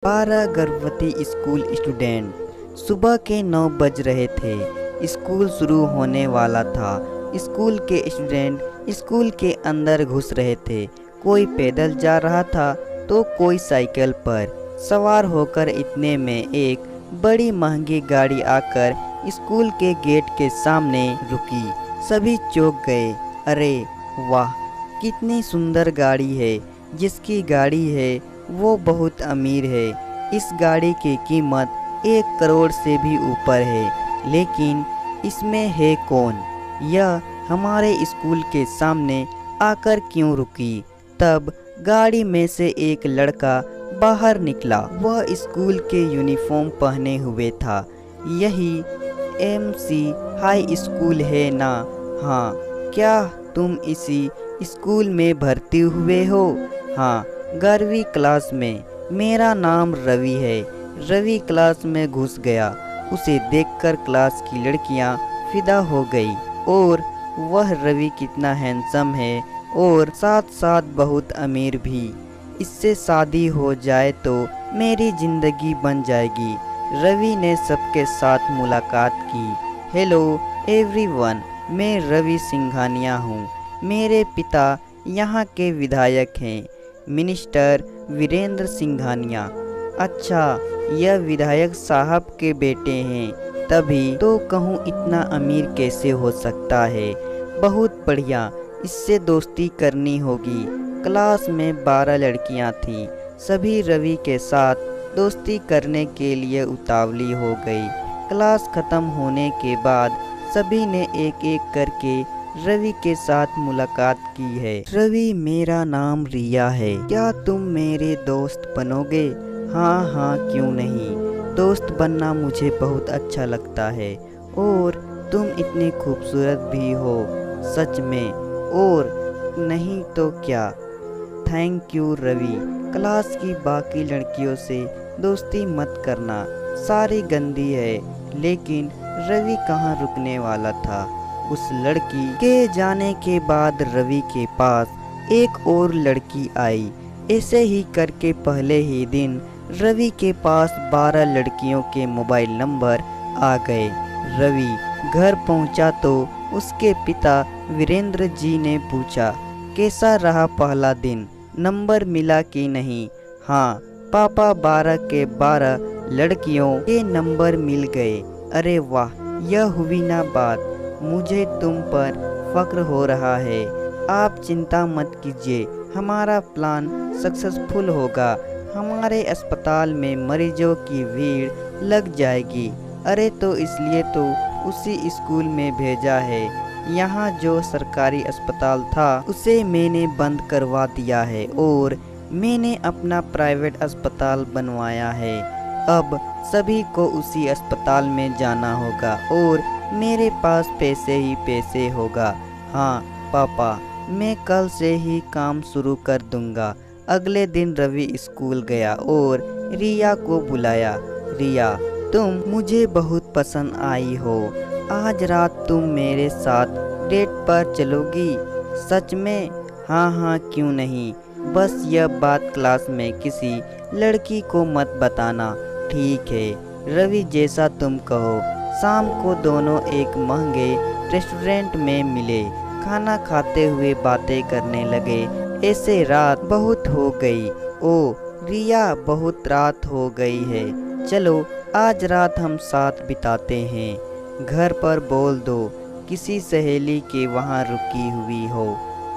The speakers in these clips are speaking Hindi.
12 गर्भवती स्कूल स्टूडेंट। सुबह के 9 बज रहे थे। स्कूल शुरू होने वाला था। स्कूल के स्टूडेंट स्कूल के अंदर घुस रहे थे। कोई पैदल जा रहा था तो कोई साइकिल पर सवार होकर। इतने में एक बड़ी महंगी गाड़ी आकर स्कूल के गेट के सामने रुकी। सभी चौंक गए। अरे वाह, कितनी सुंदर गाड़ी है। जिसकी गाड़ी है वो बहुत अमीर है। इस गाड़ी की कीमत 1 करोड़ से भी ऊपर है। लेकिन इसमें है कौन? यह हमारे स्कूल के सामने आकर क्यों रुकी? तब गाड़ी में से एक लड़का बाहर निकला। वह स्कूल के यूनिफॉर्म पहने हुए था। यही एमसी हाई स्कूल है ना? हाँ, क्या तुम इसी स्कूल में भर्ती हुए हो? हाँ, 11वीं क्लास में। मेरा नाम रवि है। रवि क्लास में घुस गया। उसे देखकर क्लास की लड़कियां फिदा हो गई। और वह रवि कितना हैंडसम है और साथ साथ बहुत अमीर भी। इससे शादी हो जाए तो मेरी जिंदगी बन जाएगी। रवि ने सबके साथ मुलाकात की। हेलो एवरीवन, मैं रवि सिंघानिया हूँ। मेरे पिता यहाँ के विधायक हैं, मिनिस्टर वीरेंद्र सिंघानिया। अच्छा, यह विधायक साहब के बेटे हैं। तभी तो कहूँ इतना अमीर कैसे हो सकता है। बहुत बढ़िया, इससे दोस्ती करनी होगी। क्लास में 12 लड़कियां थीं। सभी रवि के साथ दोस्ती करने के लिए उतावली हो गई। क्लास खत्म होने के बाद सभी ने एक एक करके रवि के साथ मुलाकात की है। रवि, मेरा नाम रिया है। क्या तुम मेरे दोस्त बनोगे? हाँ हाँ, क्यों नहीं। दोस्त बनना मुझे बहुत अच्छा लगता है। और तुम इतनी खूबसूरत भी हो, सच में। और नहीं तो क्या। Thank you Ravi. क्लास की बाकी लड़कियों से दोस्ती मत करना, सारी गंदी है। लेकिन रवि कहाँ रुकने वाला था। उस लड़की के जाने के बाद रवि के पास एक और लड़की आई। ऐसे ही करके पहले ही दिन रवि के पास 12 लड़कियों के मोबाइल नंबर आ गए। रवि घर पहुंचा तो उसके पिता वीरेंद्र जी ने पूछा, कैसा रहा पहला दिन? नंबर मिला कि नहीं? हाँ पापा, 12 के 12 लड़कियों के नंबर मिल गए। अरे वाह, यह हुई ना बात। मुझे तुम पर फक्र हो रहा है। आप चिंता मत कीजिए, हमारा प्लान सक्सेसफुल होगा। हमारे अस्पताल में मरीजों की भीड़ लग जाएगी। अरे तो इसलिए तो उसी स्कूल में भेजा है। यहाँ जो सरकारी अस्पताल था उसे मैंने बंद करवा दिया है और मैंने अपना प्राइवेट अस्पताल बनवाया है। अब सभी को उसी अस्पताल में जाना होगा और मेरे पास पैसे ही पैसे होगा। हाँ पापा, मैं कल से ही काम शुरू कर दूंगा। अगले दिन रवि स्कूल गया और रिया को बुलाया। रिया, तुम मुझे बहुत पसंद आई हो। आज रात तुम मेरे साथ डेट पर चलोगी? सच में? हाँ हाँ, क्यों नहीं। बस यह बात क्लास में किसी लड़की को मत बताना। ठीक है रवि, जैसा तुम कहो। शाम को दोनों एक महंगे रेस्टोरेंट में मिले। खाना खाते हुए बातें करने लगे। ऐसे रात बहुत हो गई। ओ रिया, बहुत रात हो गई है। चलो आज रात हम साथ बिताते हैं। घर पर बोल दो किसी सहेली के वहाँ रुकी हुई हो।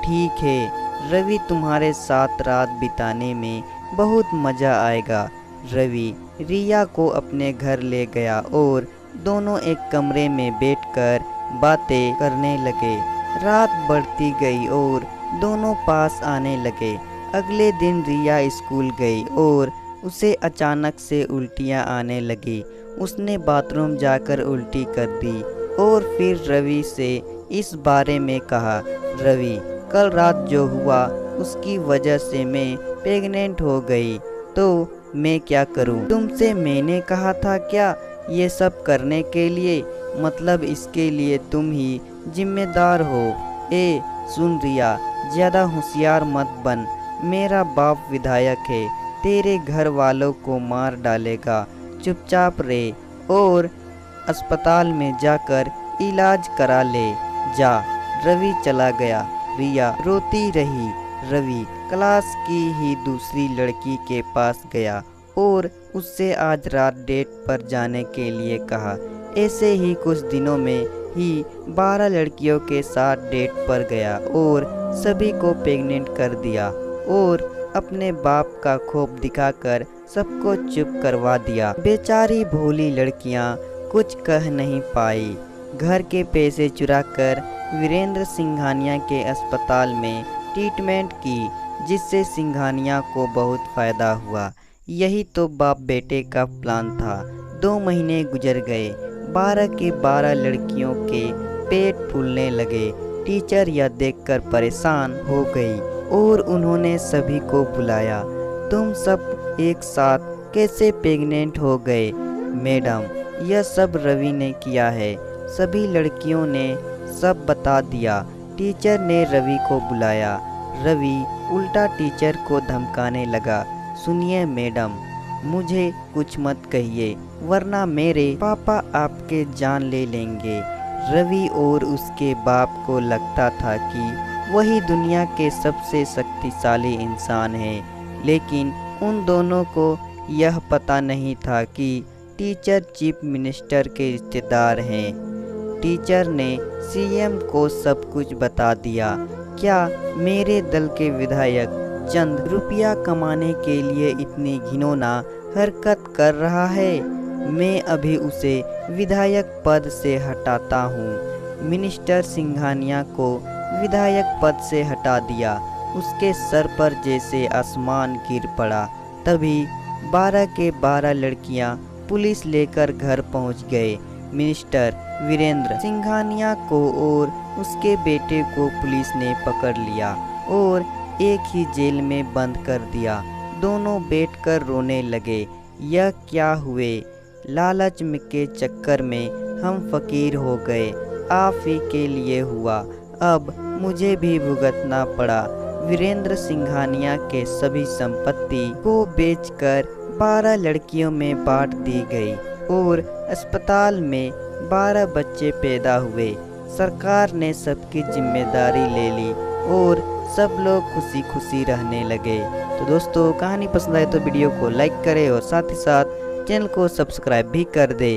ठीक है रवि, तुम्हारे साथ रात बिताने में बहुत मज़ा आएगा। रवि रिया को अपने घर ले गया और दोनों एक कमरे में बैठकर बातें करने लगे। रात बढ़ती गई और दोनों पास आने लगे। अगले दिन रिया स्कूल गई और उसे अचानक से उल्टियाँ आने लगी। उसने बाथरूम जाकर उल्टी कर दी और फिर रवि से इस बारे में कहा। रवि, कल रात जो हुआ उसकी वजह से मैं प्रेग्नेंट हो गई, तो मैं क्या करूं? तुमसे मैंने कहा था क्या ये सब करने के लिए? मतलब इसके लिए तुम ही जिम्मेदार हो। सुन रिया, ज़्यादा होशियार मत बन। मेरा बाप विधायक है तेरे घर वालों को मार डालेगा। चुपचाप रहे और अस्पताल में जाकर इलाज करा ले जा। रवि चला गया। रिया रोती रही। रवि क्लास की ही दूसरी लड़की के पास गया और उससे आज रात डेट पर जाने के लिए कहा। ऐसे ही कुछ दिनों में ही 12 लड़कियों के साथ डेट पर गया और सभी को प्रेग्नेंट कर दिया और अपने बाप का खौफ दिखाकर सबको चुप करवा दिया। बेचारी भोली लड़कियां कुछ कह नहीं पाई। घर के पैसे चुराकर वीरेंद्र सिंघानिया के अस्पताल में ट्रीटमेंट की, जिससे सिंघानिया को बहुत फ़ायदा हुआ। यही तो बाप बेटे का प्लान था। 2 महीने गुजर गए। 12 के 12 लड़कियों के पेट फूलने लगे। टीचर यह देखकर परेशान हो गई और उन्होंने सभी को बुलाया। तुम सब एक साथ कैसे प्रेग्नेंट हो गए? मैडम, यह सब रवि ने किया है। सभी लड़कियों ने सब बता दिया। टीचर ने रवि को बुलाया। रवि उल्टा टीचर को धमकाने लगा। सुनिए मैडम, मुझे कुछ मत कहिए वरना मेरे पापा आपके जान ले लेंगे। रवि और उसके बाप को लगता था कि वही दुनिया के सबसे शक्तिशाली इंसान हैं, लेकिन उन दोनों को यह पता नहीं था कि टीचर चीफ मिनिस्टर के रिश्तेदार हैं। टीचर ने सीएम को सब कुछ बता दिया। क्या मेरे दल के विधायक चंद रुपया कमाने के लिए इतनी घिनौना हरकत कर रहा है? मैं अभी उसे विधायक पद से हटाता हूँ। मिनिस्टर सिंघानिया को विधायक पद से हटा दिया। उसके सर पर जैसे आसमान गिर पड़ा। तभी 12 के 12 लड़कियाँ पुलिस लेकर घर पहुँच गए। मिनिस्टर वीरेंद्र सिंघानिया को और उसके बेटे को पुलिस ने पकड़ लिया और एक ही जेल में बंद कर दिया। दोनों बैठकर रोने लगे। यह क्या हुए? लालच के चक्कर में हम फकीर हो गए। आप ही के लिए हुआ, अब मुझे भी भुगतना पड़ा। वीरेंद्र सिंघानिया के सभी संपत्ति को बेचकर 12 लड़कियों में बांट दी गई और अस्पताल में 12 बच्चे पैदा हुए। सरकार ने सबकी जिम्मेदारी ले ली और सब लोग खुशी खुशी रहने लगे। तो दोस्तों, कहानी पसंद आए तो वीडियो को लाइक करें और साथ ही साथ चैनल को सब्सक्राइब भी कर दे।